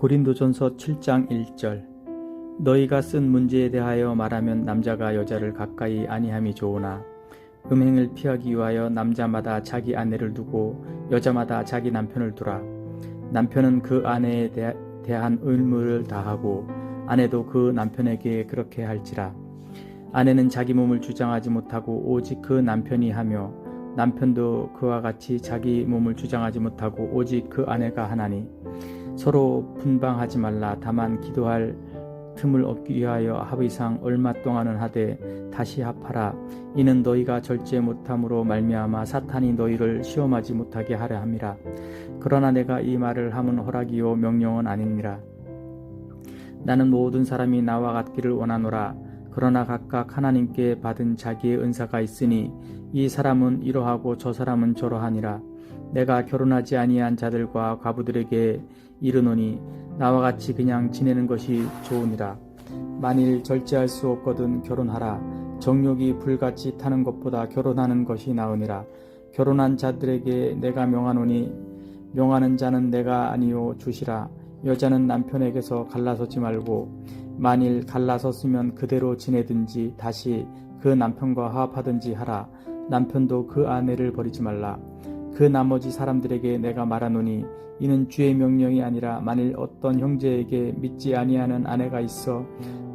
고린도전서 7장 1절. 너희가 쓴 문제에 대하여 말하면 남자가 여자를 가까이 아니함이 좋으나 음행을 피하기 위하여 남자마다 자기 아내를 두고 여자마다 자기 남편을 두라. 남편은 그 아내에 대한 의무를 다하고 아내도 그 남편에게 그렇게 할지라. 아내는 자기 몸을 주장하지 못하고 오직 그 남편이 하며 남편도 그와 같이 자기 몸을 주장하지 못하고 오직 그 아내가 하나니 서로 분방하지 말라. 다만 기도할 틈을 얻기 위하여 합의상 얼마 동안은 하되 다시 합하라. 이는 너희가 절제 못함으로 말미암아 사탄이 너희를 시험하지 못하게 하려 함이라. 그러나 내가 이 말을 함은 허락이요 명령은 아니니라. 나는 모든 사람이 나와 같기를 원하노라. 그러나 각각 하나님께 받은 자기의 은사가 있으니 이 사람은 이러하고 저 사람은 저러하니라. 내가 결혼하지 아니한 자들과 과부들에게 이르노니 나와 같이 그냥 지내는 것이 좋으니라. 만일 절제할 수 없거든 결혼하라. 정욕이 불같이 타는 것보다 결혼하는 것이 나으니라. 결혼한 자들에게 내가 명하노니 명하는 자는 내가 아니요 주시라. 여자는 남편에게서 갈라서지 말고 만일 갈라섰으면 그대로 지내든지 다시 그 남편과 화합하든지 하라. 남편도 그 아내를 버리지 말라. 그 나머지 사람들에게 내가 말하노니 이는 주의 명령이 아니라 만일 어떤 형제에게 믿지 아니하는 아내가 있어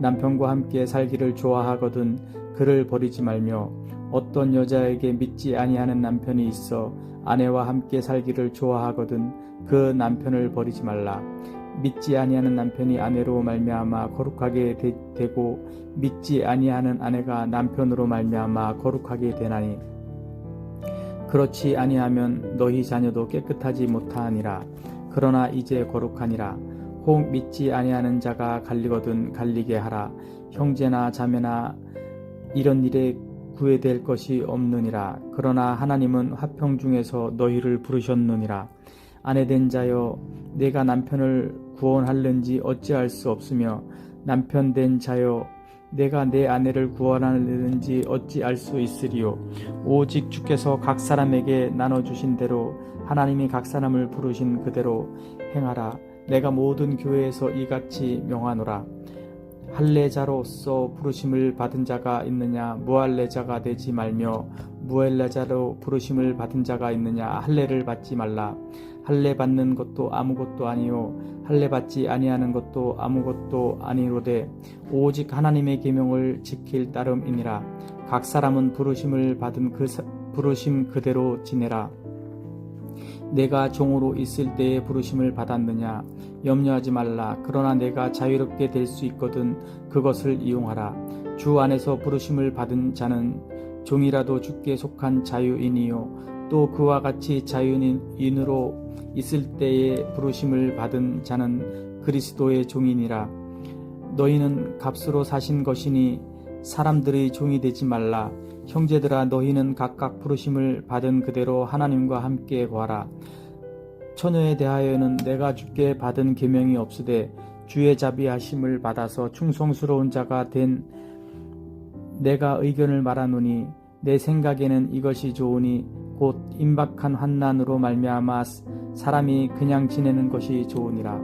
남편과 함께 살기를 좋아하거든 그를 버리지 말며 어떤 여자에게 믿지 아니하는 남편이 있어 아내와 함께 살기를 좋아하거든 그 남편을 버리지 말라. 믿지 아니하는 남편이 아내로 말미암아 거룩하게 되고 믿지 아니하는 아내가 남편으로 말미암아 거룩하게 되나니 그렇지 아니하면 너희 자녀도 깨끗하지 못하니라. 그러나 이제 거룩하니라. 혹 믿지 아니하는 자가 갈리거든 갈리게 하라. 형제나 자매나 이런 일에 구애될 것이 없느니라. 그러나 하나님은 화평 중에서 너희를 부르셨느니라. 아내된 자여 내가 남편을 구원할는지 어찌할 수 없으며 남편 된 자여 내가 내 아내를 구원하려는지 어찌 알 수 있으리요. 오직 주께서 각 사람에게 나눠주신 대로 하나님이 각 사람을 부르신 그대로 행하라. 내가 모든 교회에서 이같이 명하노라. 할례자로서 부르심을 받은 자가 있느냐 무할례자가 되지 말며 무할례자로 부르심을 받은 자가 있느냐 할례를 받지 말라. 할례 받는 것도 아무것도 아니요 할례 받지 아니하는 것도 아무것도 아니로되 오직 하나님의 계명을 지킬 따름이니라. 각 사람은 부르심을 받은 부르심 그대로 지내라. 내가 종으로 있을 때에 부르심을 받았느냐 염려하지 말라. 그러나 내가 자유롭게 될 수 있거든 그것을 이용하라. 주 안에서 부르심을 받은 자는 종이라도 주께 속한 자유인이요 또 그와 같이 자유인으로 있을 때에 부르심을 받은 자는 그리스도의 종이니라. 너희는 값으로 사신 것이니 사람들의 종이 되지 말라. 형제들아 너희는 각각 부르심을 받은 그대로 하나님과 함께 거하라. 처녀에 대하여는 내가 주께 받은 계명이 없으되 주의 자비하심을 받아서 충성스러운 자가 된 내가 의견을 말하노니 내 생각에는 이것이 좋으니 곧 임박한 환난으로 말미암아 사람이 그냥 지내는 것이 좋으니라.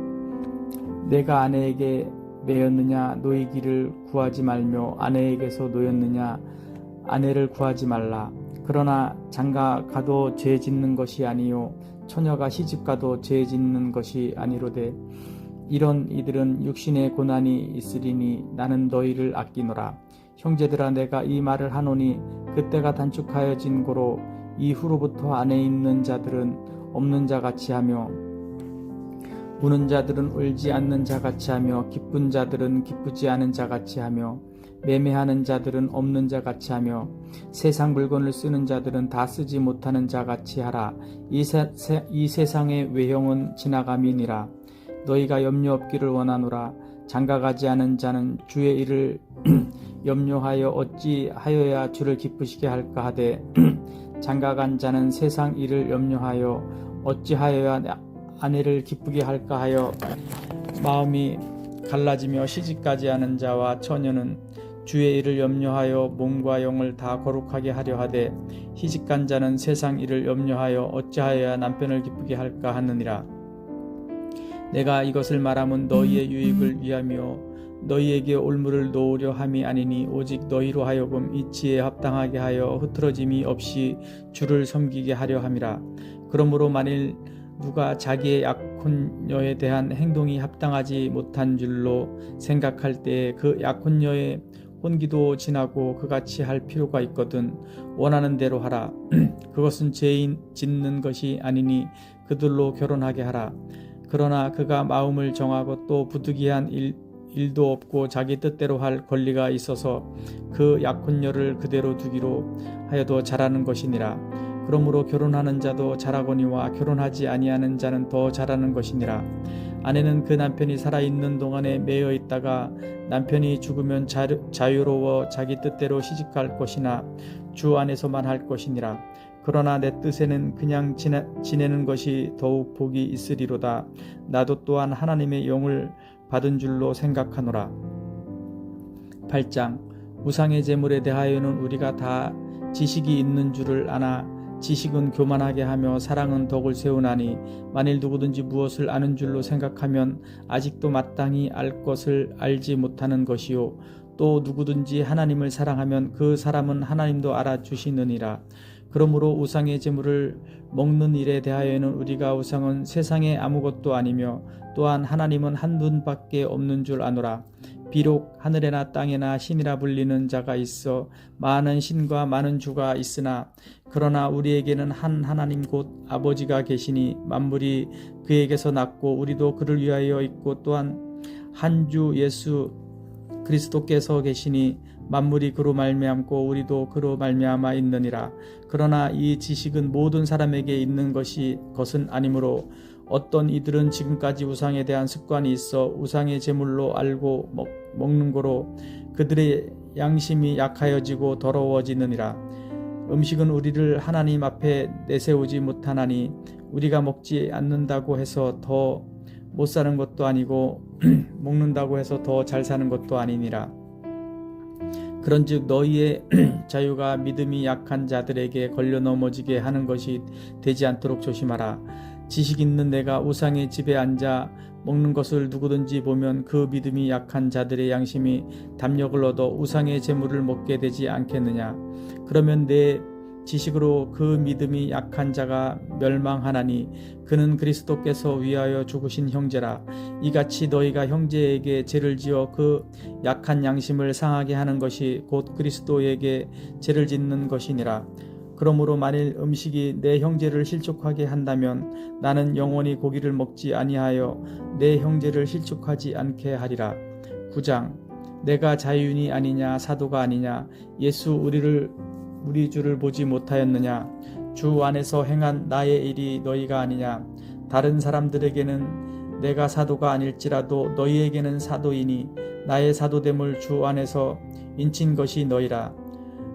내가 아내에게 매였느냐 노이기를 구하지 말며 아내에게서 노였느냐 아내를 구하지 말라. 그러나 장가 가도 죄 짓는 것이 아니요 처녀가 시집가도 죄 짓는 것이 아니로되 이런 이들은 육신의 고난이 있으리니 나는 너희를 아끼노라. 형제들아 내가 이 말을 하노니 그때가 단축하여진 고로 이후로부터 안에 있는 자들은 없는 자같이 하며 우는 자들은 울지 않는 자같이 하며 기쁜 자들은 기쁘지 않은 자같이 하며 매매하는 자들은 없는 자같이 하며 세상 물건을 쓰는 자들은 다 쓰지 못하는 자같이 하라. 이 세상의 외형은 지나감이니라. 너희가 염려 없기를 원하노라. 장가가지 않은 자는 주의 일을 염려하여 어찌하여야 주를 기쁘시게 할까 하되 장가간 자는 세상 일을 염려하여 어찌하여야 아내를 기쁘게 할까 하여 마음이 갈라지며 시집가지 않은 자와 처녀는 주의 일을 염려하여 몸과 영을 다 거룩하게 하려 하되 시집간 자는 세상 일을 염려하여 어찌하여야 남편을 기쁘게 할까 하느니라. 내가 이것을 말함은 너희의 유익을 위하며 너희에게 올무를 놓으려 함이 아니니 오직 너희로 하여금 이치에 합당하게 하여 흐트러짐이 없이 주를 섬기게 하려 함이라. 그러므로 만일 누가 자기의 약혼녀에 대한 행동이 합당하지 못한 줄로 생각할 때에 그 약혼녀의 혼기도 지나고 그같이 할 필요가 있거든 원하는 대로 하라. 그것은 죄인 짓는 것이 아니니 그들로 결혼하게 하라. 그러나 그가 마음을 정하고 또 부득이한 일도 없고 자기 뜻대로 할 권리가 있어서 그 약혼녀를 그대로 두기로 하여도 잘하는 것이니라. 그러므로 결혼하는 자도 잘하거니와 결혼하지 아니하는 자는 더 잘하는 것이니라. 아내는 그 남편이 살아있는 동안에 매여 있다가 남편이 죽으면 자유로워 자기 뜻대로 시집갈 것이나 주 안에서만 할 것이니라. 그러나 내 뜻에는 그냥 지내는 것이 더욱 복이 있으리로다. 나도 또한 하나님의 영을 받은 줄로 생각하노라. 8장. 우상의 제물에 대하여는 우리가 다 지식이 있는 줄을 아나 지식은 교만하게 하며 사랑은 덕을 세우나니 만일 누구든지 무엇을 아는 줄로 생각하면 아직도 마땅히 알 것을 알지 못하는 것이요 또 누구든지 하나님을 사랑하면 그 사람은 하나님도 알아주시느니라. 그러므로 우상의 제물을 먹는 일에 대하여는 우리가 우상은 세상에 아무것도 아니며 또한 하나님은 한 분밖에 없는 줄 아노라. 비록 하늘에나 땅에나 신이라 불리는 자가 있어 많은 신과 많은 주가 있으나 그러나 우리에게는 한 하나님 곧 아버지가 계시니 만물이 그에게서 났고 우리도 그를 위하여 있고 또한 한 주 예수 그리스도께서 계시니 만물이 그로 말미암고 우리도 그로 말미암아 있느니라. 그러나 이 지식은 모든 사람에게 있는 것은 아니므로 어떤 이들은 지금까지 우상에 대한 습관이 있어 우상의 제물로 알고 먹는 거로 그들의 양심이 약하여지고 더러워지느니라. 음식은 우리를 하나님 앞에 내세우지 못하나니 우리가 먹지 않는다고 해서 더 못 사는 것도 아니고 먹는다고 해서 더 잘 사는 것도 아니니라. 그런즉 너희의 자유가 믿음이 약한 자들에게 걸려 넘어지게 하는 것이 되지 않도록 조심하라. 지식 있는 내가 우상의 집에 앉아 먹는 것을 누구든지 보면 그 믿음이 약한 자들의 양심이 담력을 얻어 우상의 제물을 먹게 되지 않겠느냐. 그러면 내 지식으로 그 믿음이 약한 자가 멸망하나니 그는 그리스도께서 위하여 죽으신 형제라. 이같이 너희가 형제에게 죄를 지어 그 약한 양심을 상하게 하는 것이 곧 그리스도에게 죄를 짓는 것이니라. 그러므로 만일 음식이 내 형제를 실족하게 한다면 나는 영원히 고기를 먹지 아니하여 내 형제를 실족하지 않게 하리라. 9장. 내가 자유인이 아니냐 사도가 아니냐 예수 우리 주를 보지 못하였느냐 주 안에서 행한 나의 일이 너희가 아니냐. 다른 사람들에게는 내가 사도가 아닐지라도 너희에게는 사도이니 나의 사도됨을 주 안에서 인친 것이 너희라.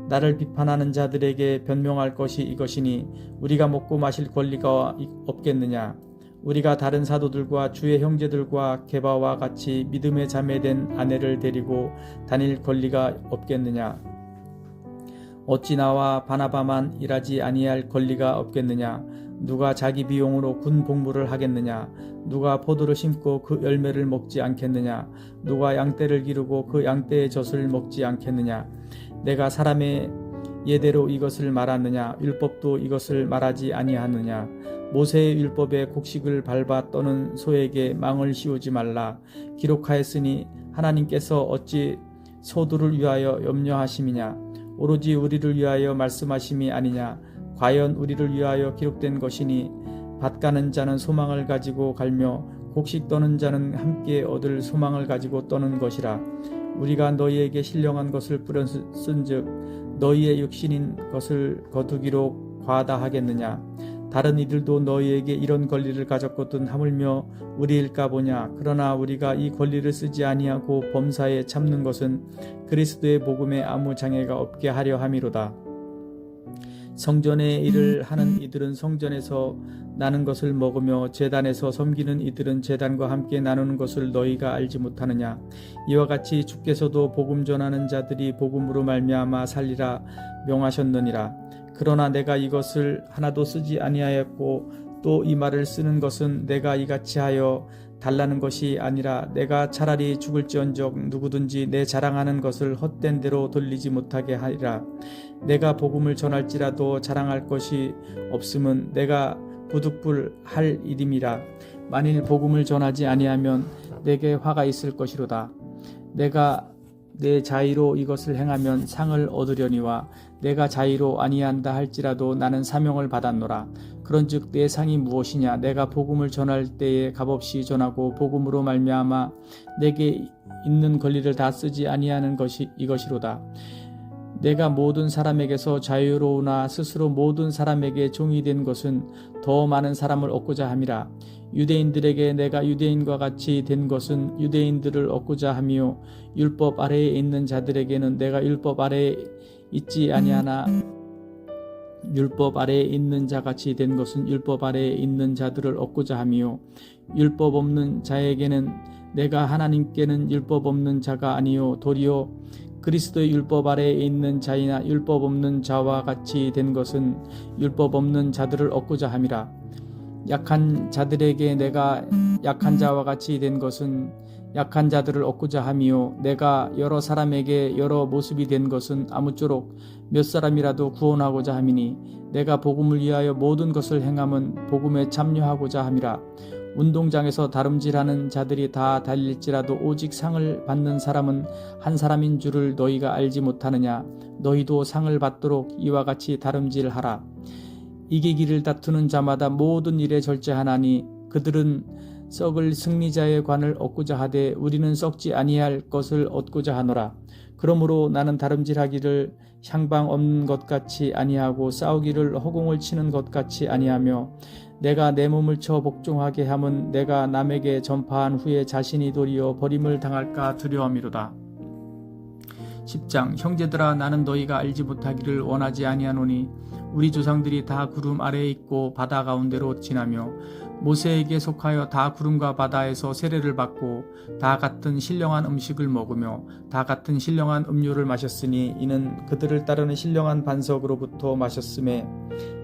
나를 비판하는 자들에게 변명할 것이 이것이니 우리가 먹고 마실 권리가 없겠느냐. 우리가 다른 사도들과 주의 형제들과 게바와 같이 믿음의 자매된 아내를 데리고 다닐 권리가 없겠느냐. 어찌 나와 바나바만 일하지 아니할 권리가 없겠느냐. 누가 자기 비용으로 군 복무를 하겠느냐. 누가 포도를 심고 그 열매를 먹지 않겠느냐. 누가 양떼를 기르고 그 양떼의 젖을 먹지 않겠느냐. 내가 사람의 예대로 이것을 말하느냐. 율법도 이것을 말하지 아니하느냐. 모세의 율법에 곡식을 밟아 떠는 소에게 망을 씌우지 말라. 기록하였으니 하나님께서 어찌 소들을 위하여 염려하심이냐. 오로지 우리를 위하여 말씀하심이 아니냐. 과연 우리를 위하여 기록된 것이니 밭 가는 자는 소망을 가지고 갈며 곡식 떠는 자는 함께 얻을 소망을 가지고 떠는 것이라. 우리가 너희에게 신령한 것을 뿌렸은즉 너희의 육신인 것을 거두기로 과다하겠느냐. 다른 이들도 너희에게 이런 권리를 가졌거든 하물며 우리일까 보냐. 그러나 우리가 이 권리를 쓰지 아니하고 범사에 참는 것은 그리스도의 복음에 아무 장애가 없게 하려 함이로다. 성전의 일을 하는 이들은 성전에서 나는 것을 먹으며 제단에서 섬기는 이들은 제단과 함께 나누는 것을 너희가 알지 못하느냐. 이와 같이 주께서도 복음 전하는 자들이 복음으로 말미암아 살리라 명하셨느니라. 그러나 내가 이것을 하나도 쓰지 아니하였고 또 이 말을 쓰는 것은 내가 이같이 하여 달라는 것이 아니라 내가 차라리 죽을지언정 누구든지 내 자랑하는 것을 헛된 대로 돌리지 못하게 하리라. 내가 복음을 전할지라도 자랑할 것이 없음은 내가 부득불할 일임이라. 만일 복음을 전하지 아니하면 내게 화가 있을 것이로다. 내가 내 자의로 이것을 행하면 상을 얻으려니와 내가 자의로 아니한다 할지라도 나는 사명을 받았노라. 그런즉 내 상이 무엇이냐? 내가 복음을 전할 때에 값없이 전하고 복음으로 말미암아 내게 있는 권리를 다 쓰지 아니하는 것이 이것이로다. 내가 모든 사람에게서 자유로우나 스스로 모든 사람에게 종이 된 것은 더 많은 사람을 얻고자 함이라. 유대인들에게 내가 유대인과 같이 된 것은 유대인들을 얻고자 함이요 율법 아래에 있는 자들에게는 내가 율법 아래에 있지 아니하나 율법 아래에 있는 자같이 된 것은 율법 아래에 있는 자들을 얻고자 함이요 율법 없는 자에게는 내가 하나님께는 율법 없는 자가 아니요 도리어 그리스도의 율법 아래에 있는 자이나 율법 없는 자와 같이 된 것은 율법 없는 자들을 얻고자 함이라. 약한 자들에게 내가 약한 자와 같이 된 것은 약한 자들을 얻고자 함이요 내가 여러 사람에게 여러 모습이 된 것은 아무쪼록 몇 사람이라도 구원하고자 함이니 내가 복음을 위하여 모든 것을 행함은 복음에 참여하고자 함이라. 운동장에서 다름질하는 자들이 다 달릴지라도 오직 상을 받는 사람은 한 사람인 줄을 너희가 알지 못하느냐? 너희도 상을 받도록 이와 같이 다름질하라. 이기기를 다투는 자마다 모든 일에 절제하나니 그들은 썩을 승리자의 관을 얻고자 하되 우리는 썩지 아니할 것을 얻고자 하노라. 그러므로 나는 다름질하기를 향방 없는 것 같이 아니하고 싸우기를 허공을 치는 것 같이 아니하며 내가 내 몸을 쳐 복종하게 함은 내가 남에게 전파한 후에 자신이 도리어 버림을 당할까 두려움이로다. 10장 형제들아 나는 너희가 알지 못하기를 원하지 아니하노니 우리 조상들이 다 구름 아래에 있고 바다 가운데로 지나며 모세에게 속하여 다 구름과 바다에서 세례를 받고 다 같은 신령한 음식을 먹으며 다 같은 신령한 음료를 마셨으니 이는 그들을 따르는 신령한 반석으로부터 마셨음에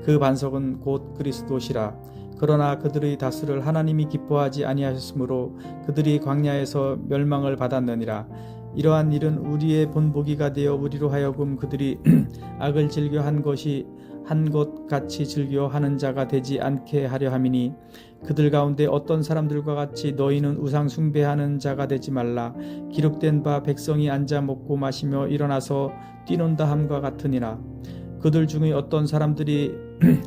그 반석은 곧 그리스도시라. 그러나 그들의 다수를 하나님이 기뻐하지 아니하셨으므로 그들이 광야에서 멸망을 받았느니라. 이러한 일은 우리의 본보기가 되어 우리로 하여금 그들이 악을 즐겨 한 것 같이 즐겨 하는 자가 되지 않게 하려 함이니 그들 가운데 어떤 사람들과 같이 너희는 우상 숭배하는 자가 되지 말라. 기록된 바 백성이 앉아 먹고 마시며 일어나서 뛰논다 함과 같으니라. 그들 중에 어떤 사람들이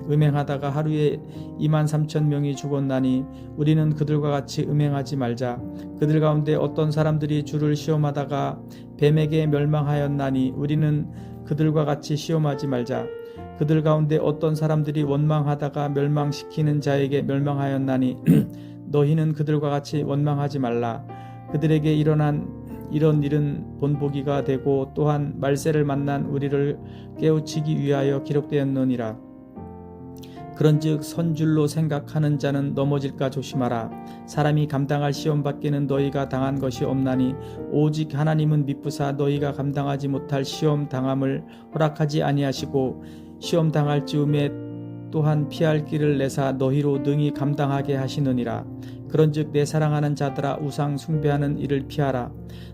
음행하다가 하루에 23,000명이 죽었나니 우리는 그들과 같이 음행하지 말자. 그들 가운데 어떤 사람들이 주를 시험하다가 뱀에게 멸망하였나니 우리는 그들과 같이 시험하지 말자. 그들 가운데 어떤 사람들이 원망하다가 멸망시키는 자에게 멸망하였나니 너희는 그들과 같이 원망하지 말라. 그들에게 일어난 이런 일은 본보기가 되고 또한 말세를 만난 우리를 깨우치기 위하여 기록되었느니라. 그런즉 선줄로 생각하는 자는 넘어질까 조심하라. 사람이 감당할 시험 밖에는 너희가 당한 것이 없나니 오직 하나님은 미쁘사 너희가 감당하지 못할 시험 당함을 허락하지 아니하시고 시험 당할 즈음에 또한 피할 길을 내사 너희로 능히 감당하게 하시느니라. 그런즉 내 사랑하는 자들아 우상 숭배하는 일을 피하라.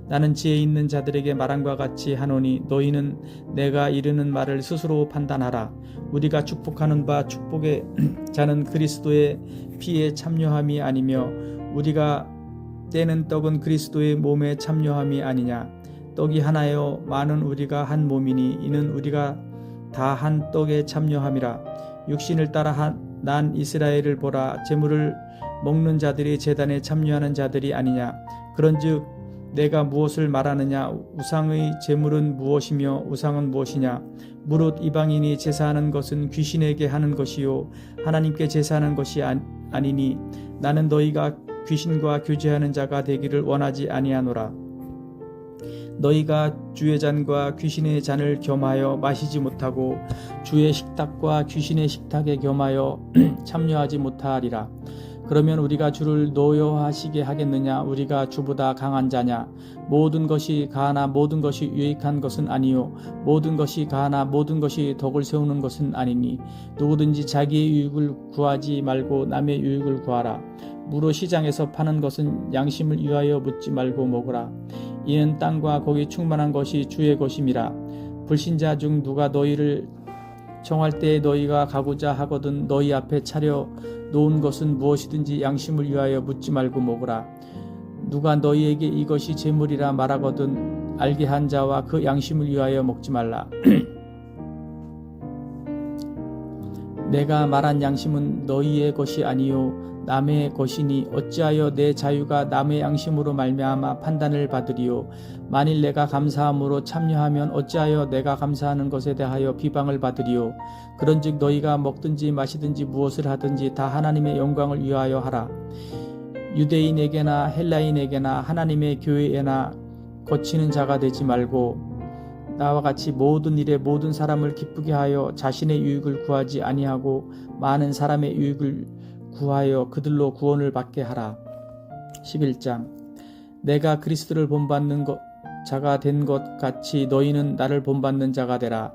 나는 지혜 있는 자들에게 말함과 같이 하노니 너희는 내가 이르는 말을 스스로 판단하라. 우리가 축복하는 바 축복의 자는 그리스도의 피에 참여함이 아니며 우리가 떼는 떡은 그리스도의 몸에 참여함이 아니냐. 떡이 하나여 많은 우리가 한 몸이니 이는 우리가 다 한 떡에 참여함이라. 육신을 따라 난 이스라엘을 보라. 제물을 먹는 자들이 제단에 참여하는 자들이 아니냐. 그런즉 내가 무엇을 말하느냐. 우상의 제물은 무엇이며 우상은 무엇이냐. 무릇 이방인이 제사하는 것은 귀신에게 하는 것이요 하나님께 제사하는 것이 아니니 나는 너희가 귀신과 교제하는 자가 되기를 원하지 아니하노라. 너희가 주의 잔과 귀신의 잔을 겸하여 마시지 못하고 주의 식탁과 귀신의 식탁에 겸하여 참여하지 못하리라. 그러면 우리가 주를 노여하시게 하겠느냐. 우리가 주보다 강한 자냐. 모든 것이 가하나 모든 것이 유익한 것은 아니요 모든 것이 가하나 모든 것이 덕을 세우는 것은 아니니 누구든지 자기의 유익을 구하지 말고 남의 유익을 구하라. 무로 시장에서 파는 것은 양심을 위하여 묻지 말고 먹으라. 이는 땅과 거기 충만한 것이 주의 것임이라. 불신자 중 누가 너희를 청할 때에 너희가 가고자 하거든 너희 앞에 차려 놓은 것은 무엇이든지 양심을 위하여 묻지 말고 먹으라. 누가 너희에게 이것이 제물이라 말하거든 알게 한 자와 그 양심을 위하여 먹지 말라. 내가 말한 양심은 너희의 것이 아니요 남의 것이니 어찌하여 내 자유가 남의 양심으로 말미암아 판단을 받으리요. 만일 내가 감사함으로 참여하면 어찌하여 내가 감사하는 것에 대하여 비방을 받으리요. 그런즉 너희가 먹든지 마시든지 무엇을 하든지 다 하나님의 영광을 위하여 하라. 유대인에게나 헬라인에게나 하나님의 교회에나 거치는 자가 되지 말고 나와 같이 모든 일에 모든 사람을 기쁘게 하여 자신의 유익을 구하지 아니하고 많은 사람의 유익을 구하여 그들로 구원을 받게 하라. 11장 내가 그리스도를 본받는 자가 된 것 같이 너희는 나를 본받는 자가 되라.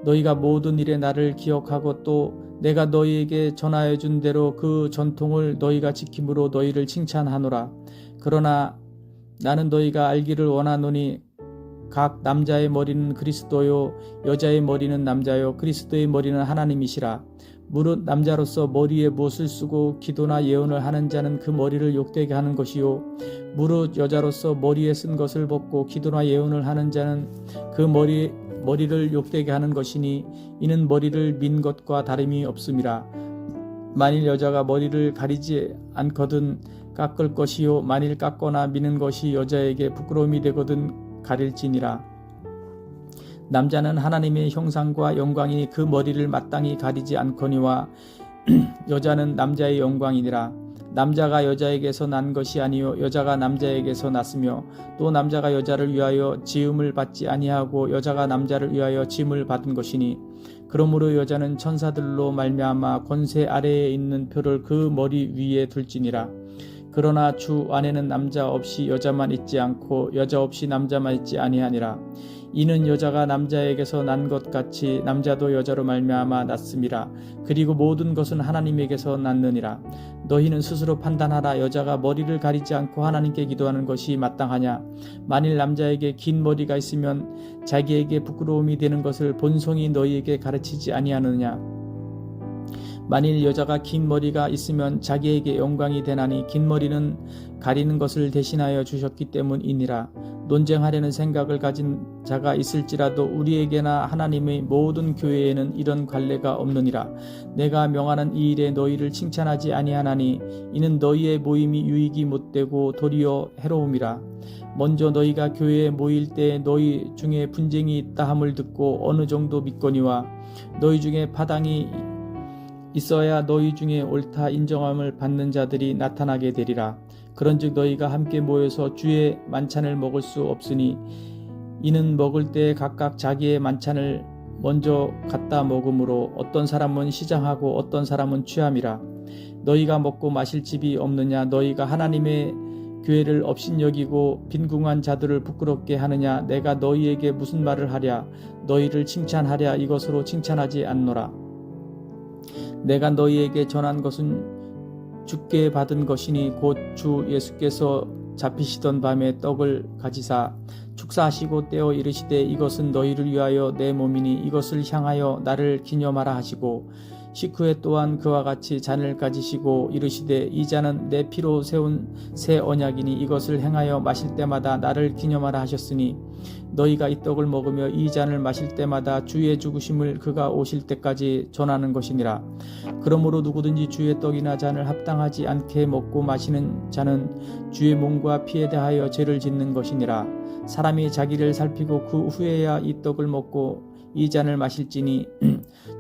너희가 모든 일에 나를 기억하고 또 내가 너희에게 전하여 준 대로 그 전통을 너희가 지킴으로 너희를 칭찬하노라. 그러나 나는 너희가 알기를 원하노니 각 남자의 머리는 그리스도요 여자의 머리는 남자요 그리스도의 머리는 하나님이시라. 무릇 남자로서 머리에 못을 쓰고 기도나 예언을 하는 자는 그 머리를 욕되게 하는 것이요 무릇 여자로서 머리에 쓴 것을 벗고 기도나 예언을 하는 자는 그 머리를 욕되게 하는 것이니 이는 머리를 민 것과 다름이 없음이라. 만일 여자가 머리를 가리지 않거든 깎을 것이요 만일 깎거나 미는 것이 여자에게 부끄러움이 되거든 가릴지니라. 남자는 하나님의 형상과 영광이니 그 머리를 마땅히 가리지 않거니와 여자는 남자의 영광이니라. 남자가 여자에게서 난 것이 아니요 여자가 남자에게서 났으며 또 남자가 여자를 위하여 지음을 받지 아니하고 여자가 남자를 위하여 지음을 받은 것이니 그러므로 여자는 천사들로 말미암아 권세 아래에 있는 표를 그 머리 위에 둘지니라. 그러나 주 안에는 남자 없이 여자만 있지 않고 여자 없이 남자만 있지 아니하니라. 이는 여자가 남자에게서 난 것 같이 남자도 여자로 말미암아 났음이라. 그리고 모든 것은 하나님에게서 났느니라. 너희는 스스로 판단하라. 여자가 머리를 가리지 않고 하나님께 기도하는 것이 마땅하냐. 만일 남자에게 긴 머리가 있으면 자기에게 부끄러움이 되는 것을 본성이 너희에게 가르치지 아니하느냐. 만일 여자가 긴 머리가 있으면 자기에게 영광이 되나니 긴 머리는 가리는 것을 대신하여 주셨기 때문이니라. 논쟁하려는 생각을 가진 자가 있을지라도 우리에게나 하나님의 모든 교회에는 이런 관례가 없느니라. 내가 명하는 이 일에 너희를 칭찬하지 아니하나니 이는 너희의 모임이 유익이 못되고 도리어 해로움이라. 먼저 너희가 교회에 모일 때 너희 중에 분쟁이 있다 함을 듣고 어느 정도 믿거니와 너희 중에 파당이 있어야 너희 중에 옳다 인정함을 받는 자들이 나타나게 되리라. 그런즉 너희가 함께 모여서 주의 만찬을 먹을 수 없으니 이는 먹을 때 각각 자기의 만찬을 먼저 갖다 먹으므로 어떤 사람은 시장하고 어떤 사람은 취함이라. 너희가 먹고 마실 집이 없느냐. 너희가 하나님의 교회를 업신여기고 빈궁한 자들을 부끄럽게 하느냐. 내가 너희에게 무슨 말을 하랴. 너희를 칭찬하랴. 이것으로 칭찬하지 않노라. 내가 너희에게 전한 것은 주께 받은 것이니 곧 주 예수께서 잡히시던 밤에 떡을 가지사 축사하시고 떼어 이르시되 이것은 너희를 위하여 내 몸이니 이것을 향하여 나를 기념하라 하시고 식후에 또한 그와 같이 잔을 가지시고 이르시되 이 잔은 내 피로 세운 새 언약이니 이것을 행하여 마실 때마다 나를 기념하라 하셨으니 너희가 이 떡을 먹으며 이 잔을 마실 때마다 주의 죽으심을 그가 오실 때까지 전하는 것이니라. 그러므로 누구든지 주의 떡이나 잔을 합당하지 않게 먹고 마시는 자는 주의 몸과 피에 대하여 죄를 짓는 것이니라. 사람이 자기를 살피고 그 후에야 이 떡을 먹고 이 잔을 마실지니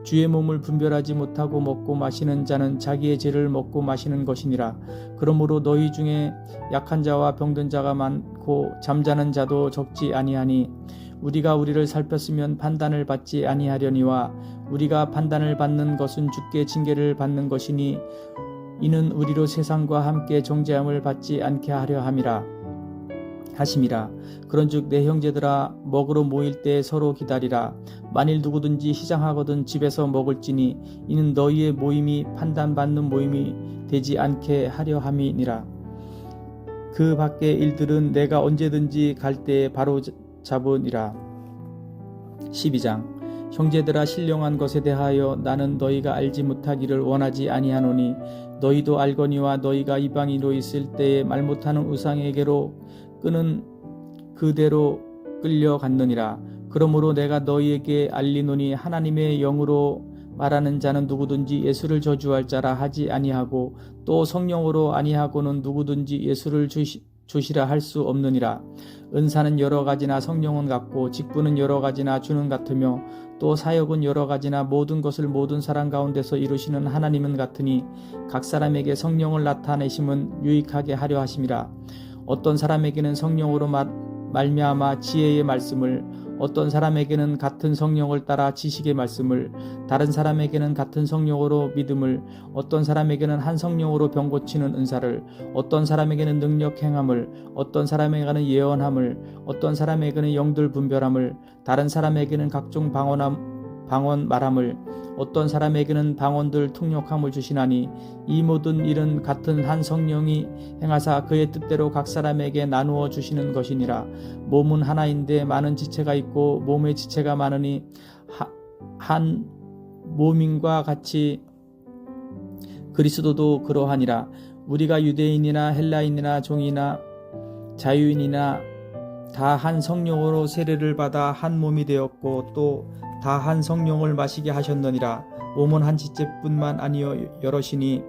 주의 몸을 분별하지 못하고 먹고 마시는 자는 자기의 죄를 먹고 마시는 것이니라. 그러므로 너희 중에 약한 자와 병든 자가 많고 잠자는 자도 적지 아니하니 우리가 우리를 살폈으면 판단을 받지 아니하려니와 우리가 판단을 받는 것은 주께 징계를 받는 것이니 이는 우리로 세상과 함께 정죄함을 받지 않게 하려 하심이라. 그런즉 내 형제들아 먹으러 모일 때 서로 기다리라. 만일 누구든지 시장하거든 집에서 먹을지니 이는 너희의 모임이 판단받는 모임이 되지 않게 하려 함이니라. 그 밖의 일들은 내가 언제든지 갈 때에 바로 잡으니라. 12장 형제들아, 신령한 것에 대하여 나는 너희가 알지 못하기를 원하지 아니하노니 너희도 알거니와 너희가 이방인으로 있을 때에 말 못하는 우상에게로 끄는 그대로 끌려갔느니라. 그러므로 내가 너희에게 알리노니 하나님의 영으로 말하는 자는 누구든지 예수를 저주할 자라 하지 아니하고 또 성령으로 아니하고는 누구든지 예수를 주시라 할 수 없느니라. 은사는 여러 가지나 성령은 같고 직분은 여러 가지나 주는 같으며 또 사역은 여러 가지나 모든 것을 모든 사람 가운데서 이루시는 하나님은 같으니 각 사람에게 성령을 나타내심은 유익하게 하려 하심이라. 어떤 사람에게는 성령으로 말미암아 지혜의 말씀을, 어떤 사람에게는 같은 성령을 따라 지식의 말씀을, 다른 사람에게는 같은 성령으로 믿음을, 어떤 사람에게는 한 성령으로 병 고치는 은사를, 어떤 사람에게는 능력 행함을, 어떤 사람에게는 예언함을, 어떤 사람에게는 영들 분별함을, 다른 사람에게는 각종 방언 말함을, 어떤 사람에게는 방언들 통역함을 주시나니 이 모든 일은 같은 한 성령이 행하사 그의 뜻대로 각 사람에게 나누어 주시는 것이니라. 몸은 하나인데 많은 지체가 있고 몸의 지체가 많으니 한 몸인과 같이 그리스도도 그러하니라. 우리가 유대인이나 헬라인이나 종이나 자유인이나 다 한 성령으로 세례를 받아 한 몸이 되었고 또 다 한 성령을 마시게 하셨느니라. 몸은 한 지체뿐만 아니요 여럿이니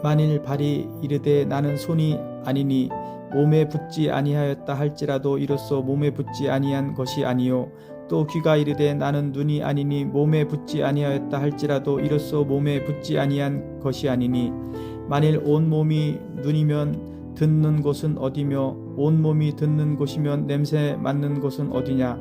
만일 발이 이르되 나는 손이 아니니 몸에 붙지 아니하였다 할지라도 이로써 몸에 붙지 아니한 것이 아니요 또 귀가 이르되 나는 눈이 아니니 몸에 붙지 아니하였다 할지라도 이로써 몸에 붙지 아니한 것이 아니니 만일 온 몸이 눈이면 듣는 곳은 어디며 온 몸이 듣는 곳이면 냄새 맡는 곳은 어디냐.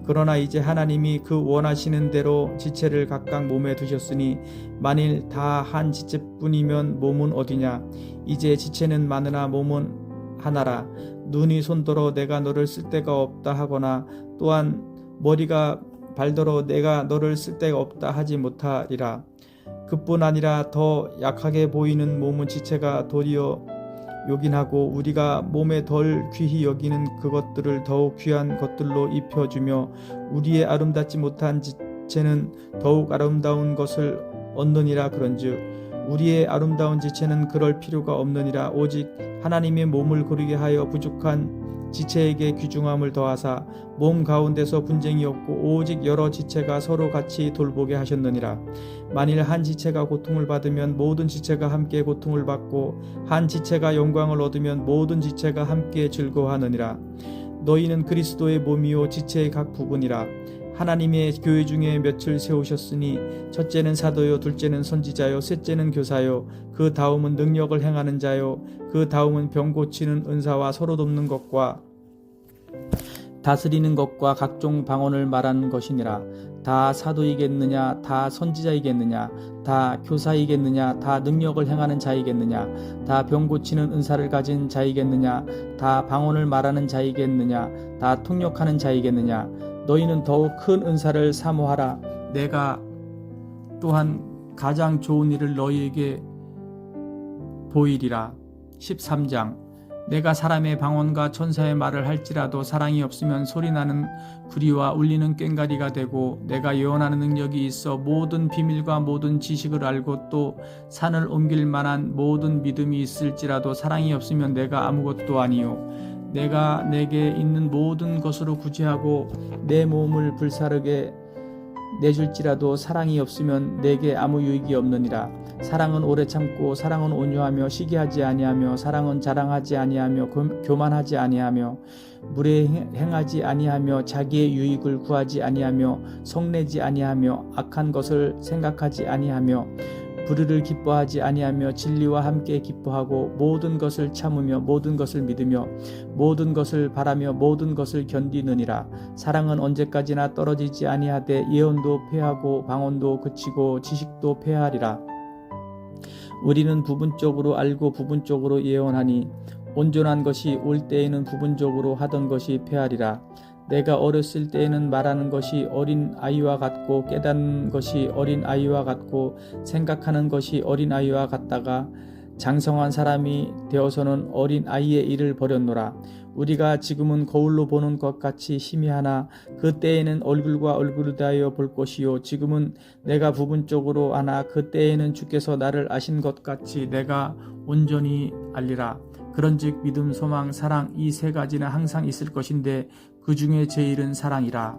그러나 이제 하나님이 그 원하시는 대로 지체를 각각 몸에 두셨으니 만일 다 한 지체뿐이면 몸은 어디냐. 이제 지체는 많으나 몸은 하나라. 눈이 손더러 내가 너를 쓸데가 없다 하거나 또한 머리가 발더러 내가 너를 쓸데가 없다 하지 못하리라. 그뿐 아니라 더 약하게 보이는 몸은 지체가 도리어 요긴하고 우리가 몸에 덜 귀히 여기는 그것들을 더욱 귀한 것들로 입혀주며 우리의 아름답지 못한 지체는 더욱 아름다운 것을 얻느니라. 그런즉 우리의 아름다운 지체는 그럴 필요가 없느니라. 오직 하나님의 몸을 고르게 하여 부족한 지체에게 귀중함을 더하사 몸 가운데서 분쟁이 없고 오직 여러 지체가 서로 같이 돌보게 하셨느니라. 만일 한 지체가 고통을 받으면 모든 지체가 함께 고통을 받고 한 지체가 영광을 얻으면 모든 지체가 함께 즐거워하느니라. 너희는 그리스도의 몸이요 지체의 각 부분이라. 하나님의 교회 중에 몇을 세우셨으니 첫째는 사도요, 둘째는 선지자요, 셋째는 교사요, 그 다음은 능력을 행하는 자요, 그 다음은 병 고치는 은사와 서로 돕는 것과 다스리는 것과 각종 방언을 말하는 것이니라. 다 사도이겠느냐, 다 선지자이겠느냐, 다 교사이겠느냐, 다 능력을 행하는 자이겠느냐, 다 병 고치는 은사를 가진 자이겠느냐, 다 방언을 말하는 자이겠느냐, 다 통역하는 자이겠느냐. 너희는 더욱 큰 은사를 사모하라. 내가 또한 가장 좋은 일을 너희에게 보이리라. 13장 내가 사람의 방언과 천사의 말을 할지라도 사랑이 없으면 소리나는 구리와 울리는 꽹과리가 되고 내가 예언하는 능력이 있어 모든 비밀과 모든 지식을 알고 또 산을 옮길 만한 모든 믿음이 있을지라도 사랑이 없으면 내가 아무것도 아니요 내가 내게 있는 모든 것으로 구제하고 내 몸을 불사르게 내줄지라도 사랑이 없으면 내게 아무 유익이 없느니라. 사랑은 오래 참고 사랑은 온유하며 시기하지 아니하며 사랑은 자랑하지 아니하며 교만하지 아니하며 무례행하지 아니하며 자기의 유익을 구하지 아니하며 성내지 아니하며 악한 것을 생각하지 아니하며 불의를 기뻐하지 아니하며 진리와 함께 기뻐하고 모든 것을 참으며 모든 것을 믿으며 모든 것을 바라며 모든 것을 견디느니라. 사랑은 언제까지나 떨어지지 아니하되 예언도 패하고 방언도 그치고 지식도 패하리라. 우리는 부분적으로 알고 부분적으로 예언하니 온전한 것이 올 때에는 부분적으로 하던 것이 패하리라. 내가 어렸을 때에는 말하는 것이 어린 아이와 같고 깨닫는 것이 어린 아이와 같고 생각하는 것이 어린 아이와 같다가 장성한 사람이 되어서는 어린 아이의 일을 버렸노라. 우리가 지금은 거울로 보는 것 같이 희미하나 그 때에는 얼굴과 얼굴을 대하여 볼 것이요 지금은 내가 부분적으로 아나 그 때에는 주께서 나를 아신 것 같이 내가 온전히 알리라. 그런즉 믿음, 소망, 사랑 이 세 가지는 항상 있을 것인데 그 중에 제일은 사랑이라.